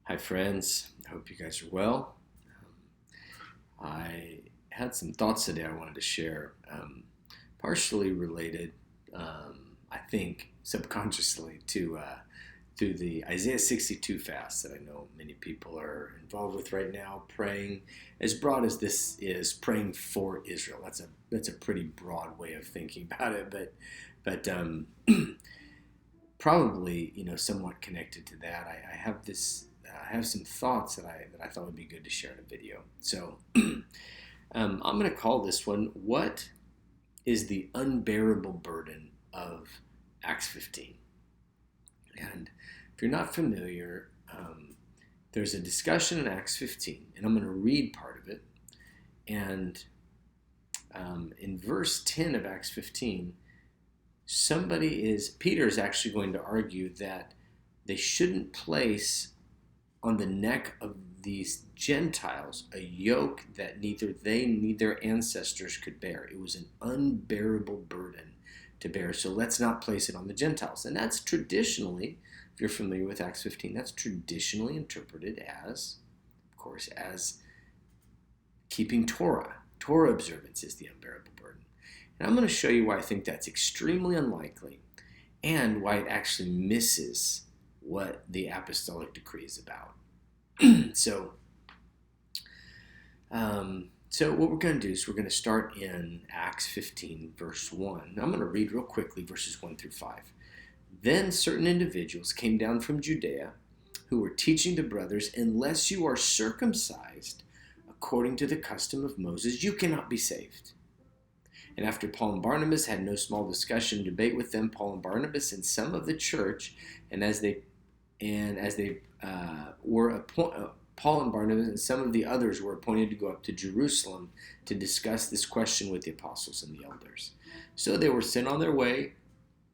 Hi, friends. I hope you guys are well. I had some thoughts today I wanted to share, partially related, I think, subconsciously to the Isaiah 62 fast that I know many people are involved with right now, praying. As broad as this is, praying for Israel. That's a pretty broad way of thinking about it, but probably somewhat connected to that. I have some thoughts that I thought would be good to share in a video. So I'm going to call this one, "What is the Unbearable Burden of Acts 15?" And if you're not familiar, there's a discussion in Acts 15, and I'm going to read part of it. And in verse 10 of Acts 15, Peter is actually going to argue that they shouldn't place on the neck of these Gentiles a yoke that neither they nor their ancestors could bear. It was an unbearable burden to bear, so let's not place it on the Gentiles. And that's traditionally, if you're familiar with Acts 15, that's traditionally interpreted as, of course, as keeping Torah. Torah observance is the unbearable burden. And I'm going to show you why I think that's extremely unlikely and why it actually misses what the apostolic decree is about. So what we're going to do is we're going to start in Acts 15, verse 1. I'm going to read real quickly verses 1 through 5. Then certain individuals came down from Judea who were teaching the brothers, "Unless you are circumcised according to the custom of Moses, you cannot be saved." And after Paul and Barnabas had no small discussion and debate with them, Paul and Barnabas and some of the church, Paul and Barnabas and some of the others were appointed to go up to Jerusalem to discuss this question with the apostles and the elders. So they were sent on their way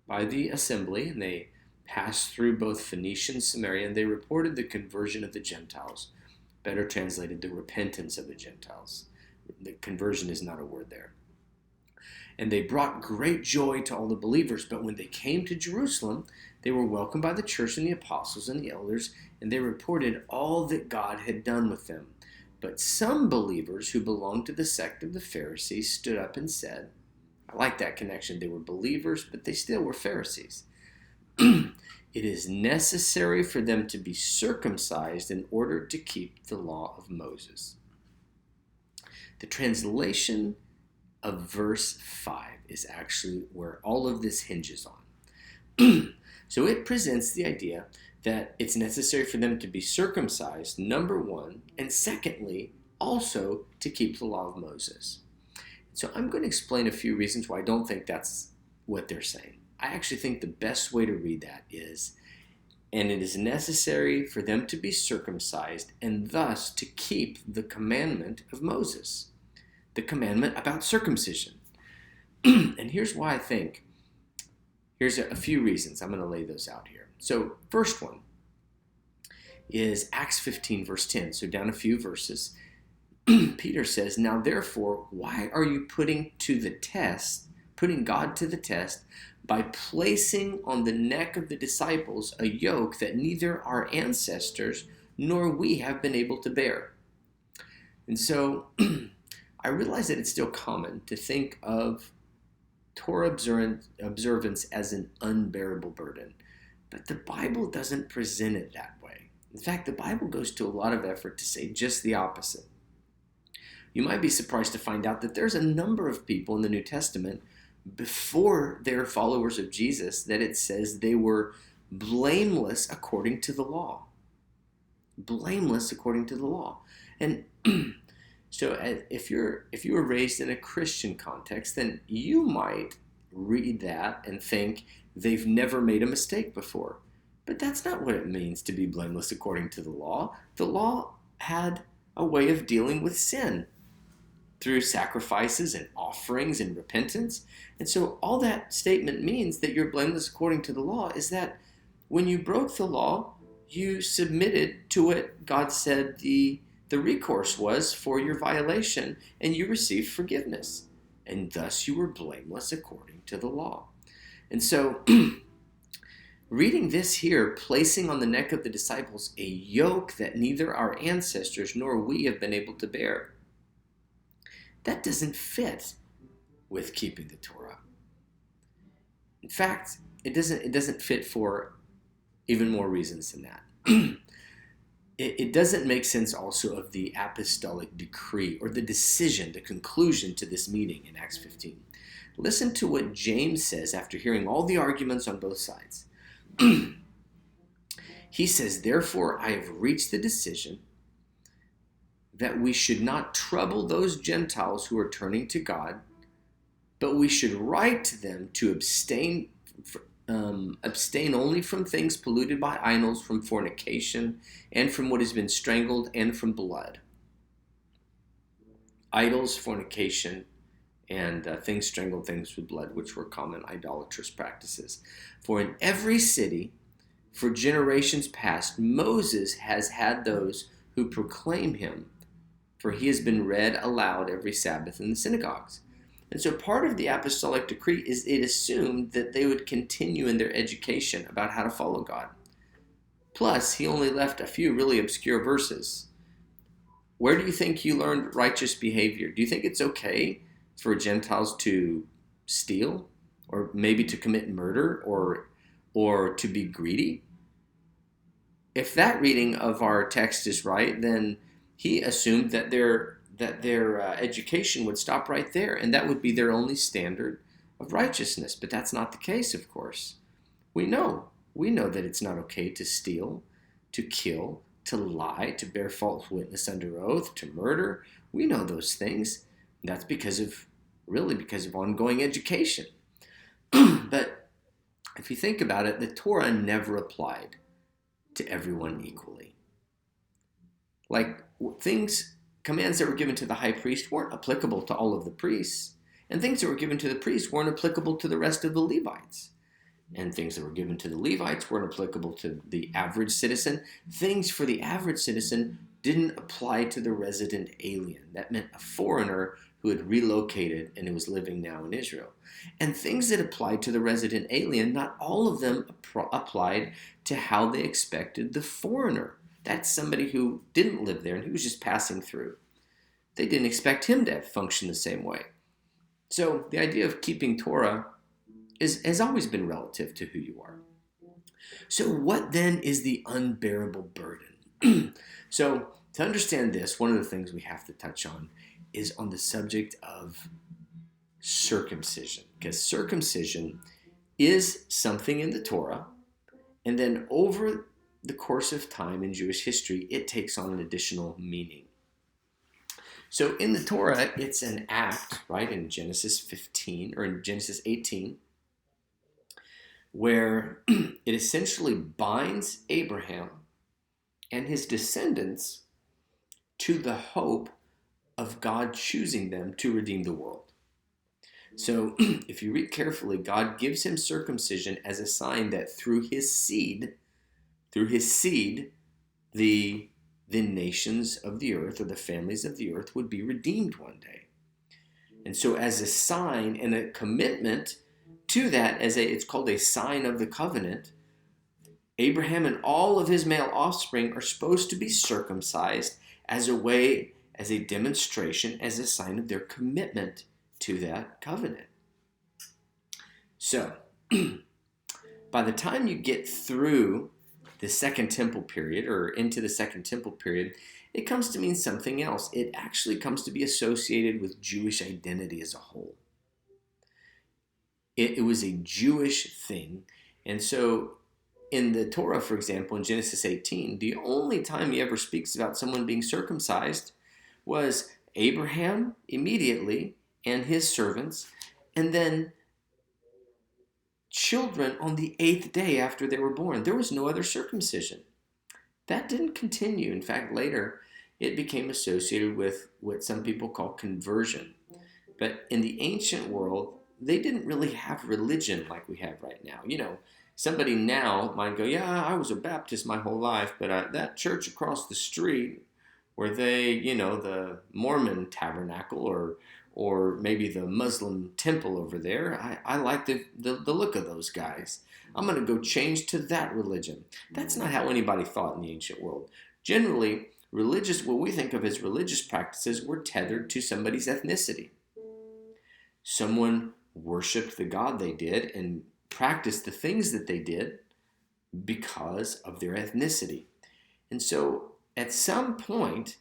by the assembly, and they passed through both Phoenicia and Samaria, and they reported the conversion of the Gentiles. Better translated, the repentance of the Gentiles. The conversion is not a word there. And they brought great joy to all the believers. But when they came to Jerusalem, they were welcomed by the church and the apostles and the elders, and they reported all that God had done with them. But some believers who belonged to the sect of the Pharisees stood up and said, I like that connection. They were believers, but they still were Pharisees. It is necessary for them to be circumcised in order to keep the law of Moses. The translation of verse 5 is actually where all of this hinges on. So it presents the idea that it's necessary for them to be circumcised, number one, and secondly, also to keep the law of Moses. So I'm going to explain a few reasons why I don't think that's what they're saying. I actually think the best way to read that is, and it is necessary for them to be circumcised and thus to keep the commandment of Moses. The commandment about circumcision. And here's why I think. Here's a few reasons. I'm going to lay those out here. So first one is Acts 15, verse 10. So down a few verses, Peter says, "Now therefore, why are you putting God to the test by placing on the neck of the disciples a yoke that neither our ancestors nor we have been able to bear?" And so I realize that it's still common to think of Torah observance as an unbearable burden, but the Bible doesn't present it that way. In fact, the Bible goes to a lot of effort to say just the opposite. You might be surprised to find out that there's a number of people in the New Testament before they're followers of Jesus that it says they were blameless according to the law. Blameless according to the law. And so if you were raised in a Christian context, then you might read that and think they've never made a mistake before. But that's not what it means to be blameless according to the law. The law had a way of dealing with sin through sacrifices and offerings and repentance. And so all that statement means that you're blameless according to the law is that when you broke the law, you submitted to what God said the recourse was for your violation, and you received forgiveness. And thus you were blameless according to the law. And so reading this here, placing on the neck of the disciples a yoke that neither our ancestors nor we have been able to bear. That doesn't fit with keeping the Torah. In fact, it doesn't fit for even more reasons than that. It doesn't make sense also of the apostolic decree or the decision, the conclusion to this meeting in Acts 15. Listen to what James says after hearing all the arguments on both sides. He says, "Therefore I have reached the decision that we should not trouble those Gentiles who are turning to God, but we should write to them to abstain only from things polluted by idols, from fornication, and from what has been strangled, and from blood." Idols, fornication, and things strangled, things with blood, which were common idolatrous practices. "For in every city, for generations past, Moses has had those who proclaim him, for he has been read aloud every Sabbath in the synagogues." And so part of the apostolic decree is it assumed that they would continue in their education about how to follow God. Plus, he only left a few really obscure verses. Where do you think you learned righteous behavior? Do you think it's okay for Gentiles to steal, or maybe to commit murder, or to be greedy? If that reading of our text is right, then he assumed that their education would stop right there, and that would be their only standard of righteousness. But that's not the case, of course. We know that it's not okay to steal, to kill, to lie, to bear false witness under oath, to murder. We know those things. That's because of ongoing education. But if you think about it, the Torah never applied to everyone equally. Like commands that were given to the high priest weren't applicable to all of the priests, and things that were given to the priests weren't applicable to the rest of the Levites. And things that were given to the Levites weren't applicable to the average citizen. Things for the average citizen didn't apply to the resident alien. That meant a foreigner who had relocated and who was living now in Israel. And things that applied to the resident alien, not all of them applied to how they expected the foreigner. That's somebody who didn't live there and who was just passing through. They didn't expect him to function the same way. So the idea of keeping Torah has always been relative to who you are. So what then is the unbearable burden? So to understand this, one of the things we have to touch on is on the subject of circumcision. Because circumcision is something in the Torah, and then over the course of time in Jewish history, it takes on an additional meaning. So in the Torah, it's an act, right, in Genesis 15 or in Genesis 18, where it essentially binds Abraham and his descendants to the hope of God choosing them to redeem the world. So if you read carefully, God gives him circumcision as a sign that through his seed, the nations of the earth or the families of the earth would be redeemed one day. And so as a sign and a commitment to that, it's called a sign of the covenant, Abraham and all of his male offspring are supposed to be circumcised as a demonstration, as a sign of their commitment to that covenant. So, by the time you get through the Second Temple period or into the Second Temple period, it comes to mean something else. It actually comes to be associated with Jewish identity as a whole. It was a Jewish thing. And so in the Torah, for example, in Genesis 18, the only time he ever speaks about someone being circumcised was Abraham immediately and his servants, and then children on the 8th day after they were born. There was no other circumcision. That didn't continue. In fact, later it became associated with what some people call conversion. But in the ancient world, they didn't really have religion like we have right now. Somebody now might go, yeah, I was a Baptist my whole life, but that church across the street where they, the Mormon tabernacle or maybe the Muslim temple over there, I like the look of those guys. I'm going to go change to that religion. That's not how anybody thought in the ancient world. Generally, what we think of as religious practices were tethered to somebody's ethnicity. Someone worshiped the God they did and practiced the things that they did because of their ethnicity. And so at some point,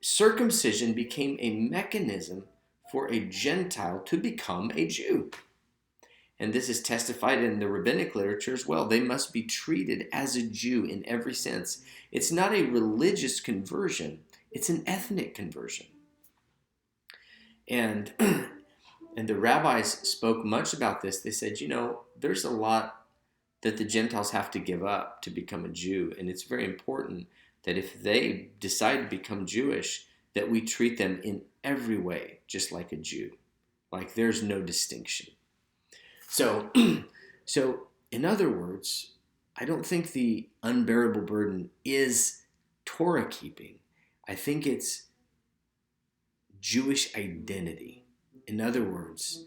circumcision became a mechanism for a Gentile to become a Jew. And this is testified in the rabbinic literature as well. They must be treated as a Jew in every sense. It's not a religious conversion, it's an ethnic conversion. And the rabbis spoke much about this. They said, there's a lot that the Gentiles have to give up to become a Jew. And it's very important that if they decide to become Jewish, that we treat them in every way just like a Jew. Like there's no distinction. So in other words, I don't think the unbearable burden is Torah keeping. I think it's Jewish identity. In other words,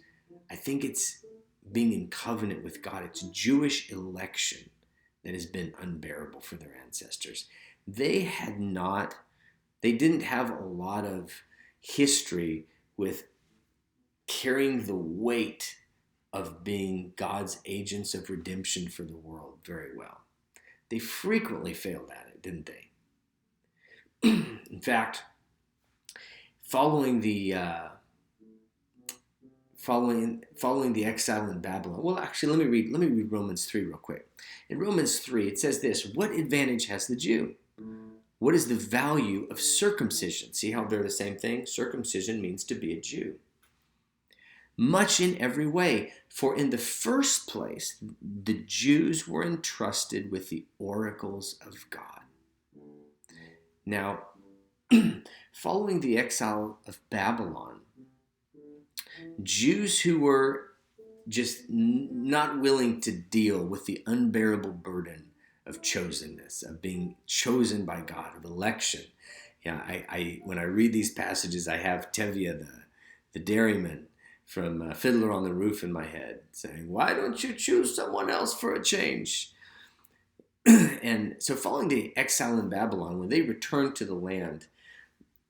I think it's being in covenant with God. It's Jewish election that has been unbearable for their ancestors. They didn't have a lot of history with carrying the weight of being God's agents of redemption for the world very well. They frequently failed at it, didn't they? In fact, following the exile in Babylon. Well, actually, let me read Romans 3 real quick. In Romans 3, it says this: what advantage has the Jew? What is the value of circumcision? See how they're the same thing? Circumcision means to be a Jew. Much in every way, for in the first place, the Jews were entrusted with the oracles of God. Now, following the exile of Babylon, Jews who were just not willing to deal with the unbearable burden of chosenness, of being chosen by God, of election. I when I read these passages, I have Tevye, the dairyman from Fiddler on the Roof in my head, saying, "Why don't you choose someone else for a change?" And so following the exile in Babylon, when they returned to the land,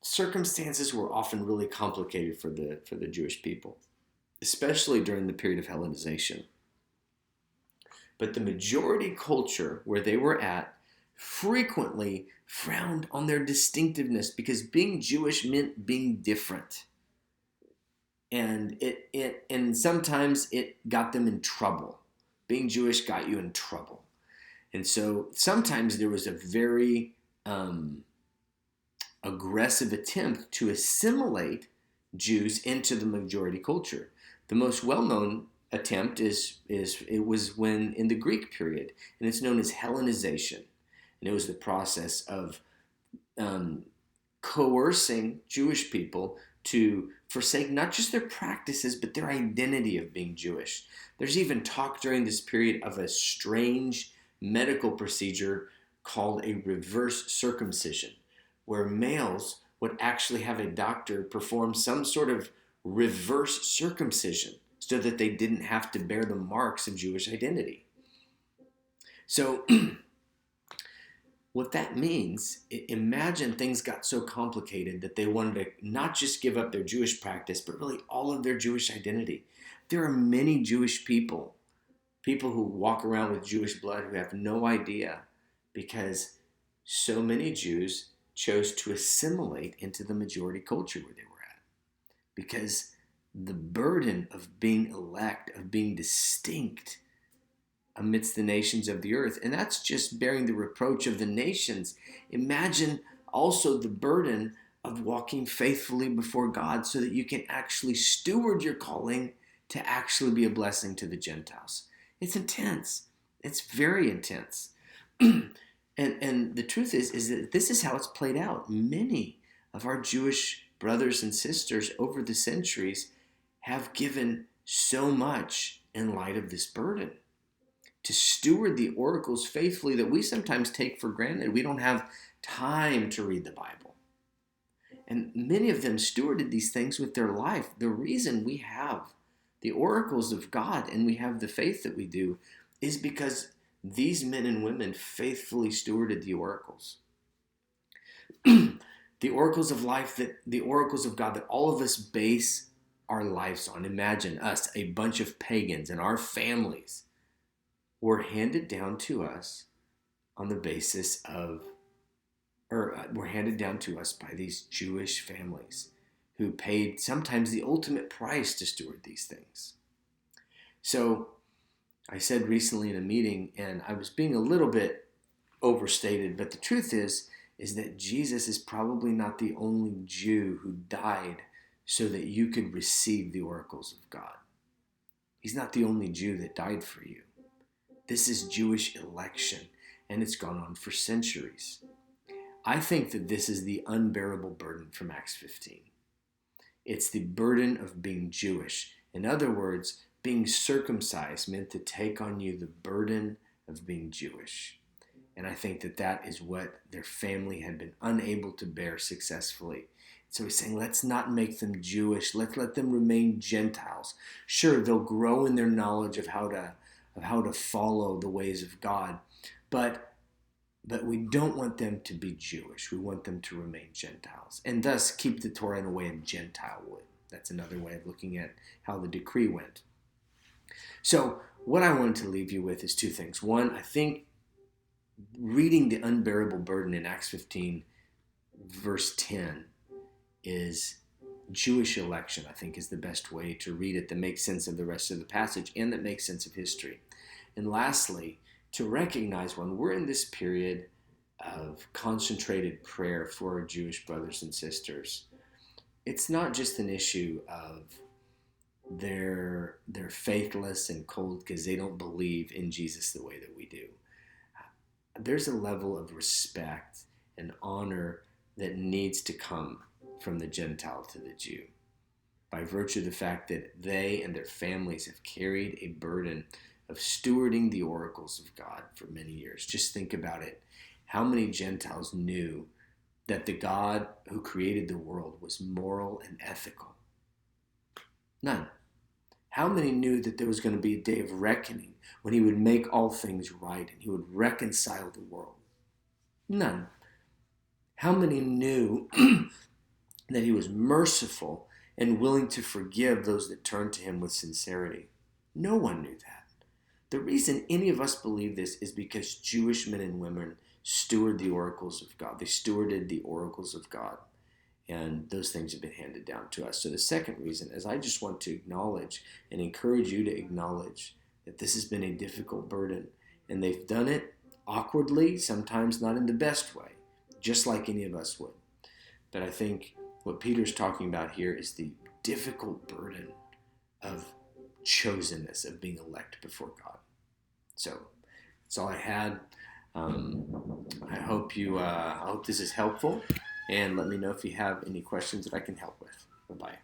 circumstances were often really complicated for the Jewish people, especially during the period of Hellenization. But the majority culture where they were at frequently frowned on their distinctiveness because being Jewish meant being different. And and sometimes it got them in trouble. Being Jewish got you in trouble. And so sometimes there was a very aggressive attempt to assimilate Jews into the majority culture. The most well-known attempt was when in the Greek period, and it's known as Hellenization. And it was the process of coercing Jewish people to forsake not just their practices, but their identity of being Jewish. There's even talk during this period of a strange medical procedure called a reverse circumcision, where males would actually have a doctor perform some sort of reverse circumcision so that they didn't have to bear the marks of Jewish identity. So what that means, imagine things got so complicated that they wanted to not just give up their Jewish practice, but really all of their Jewish identity. There are many Jewish people who walk around with Jewish blood who have no idea, because so many Jews chose to assimilate into the majority culture where they were at. Because the burden of being elect, of being distinct amidst the nations of the earth, and that's just bearing the reproach of the nations. Imagine also the burden of walking faithfully before God so that you can actually steward your calling to actually be a blessing to the Gentiles. It's intense. It's very intense. And the truth is that this is how it's played out. Many of our Jewish brothers and sisters over the centuries have given so much in light of this burden. To steward the oracles faithfully that we sometimes take for granted. We don't have time to read the Bible. And many of them stewarded these things with their life. The reason we have the oracles of God and we have the faith that we do is because these men and women faithfully stewarded the oracles. The oracles of life, the oracles of God that all of us base our lives on. Imagine us, a bunch of pagans, and our families were handed down to us on the basis of, were handed down to us by these Jewish families who paid sometimes the ultimate price to steward these things. So I said recently in a meeting, and I was being a little bit overstated, but the truth is that Jesus is probably not the only Jew who died so that you could receive the oracles of God. He's not the only Jew that died for you. This is Jewish election, and it's gone on for centuries. I think that this is the unbearable burden from Acts 15. It's the burden of being Jewish. In other words, being circumcised meant to take on you the burden of being Jewish. And I think that that is what their family had been unable to bear successfully. So he's saying, let's not make them Jewish. Let's let them remain Gentiles. Sure, they'll grow in their knowledge of how to follow the ways of God, but we don't want them to be Jewish. We want them to remain Gentiles, and thus keep the Torah in a way a Gentile would. That's another way of looking at how the decree went. So what I wanted to leave you with is two things. One, I think reading the unbearable burden in Acts 15, verse 10, is Jewish election, I think, is the best way to read it that makes sense of the rest of the passage and that makes sense of history. And lastly, to recognize when we're in this period of concentrated prayer for our Jewish brothers and sisters, it's not just an issue of they're faithless and cold because they don't believe in Jesus the way that we do. There's a level of respect and honor that needs to come from the Gentile to the Jew by virtue of the fact that they and their families have carried a burden of stewarding the oracles of God for many years. Just think about it. How many Gentiles knew that the God who created the world was moral and ethical? None. How many knew that there was going to be a day of reckoning when he would make all things right and he would reconcile the world? None. How many knew that he was merciful and willing to forgive those that turned to him with sincerity? No one knew that. The reason any of us believe this is because Jewish men and women steward the oracles of God. They stewarded the oracles of God, and those things have been handed down to us. So the second reason is I just want to acknowledge and encourage you to acknowledge that this has been a difficult burden, and they've done it awkwardly, sometimes not in the best way, just like any of us would. But I think what Peter's talking about here is the difficult burden of chosenness, of being elect before God. So that's all I had. I hope this is helpful, and let me know if you have any questions that I can help with. Bye-bye.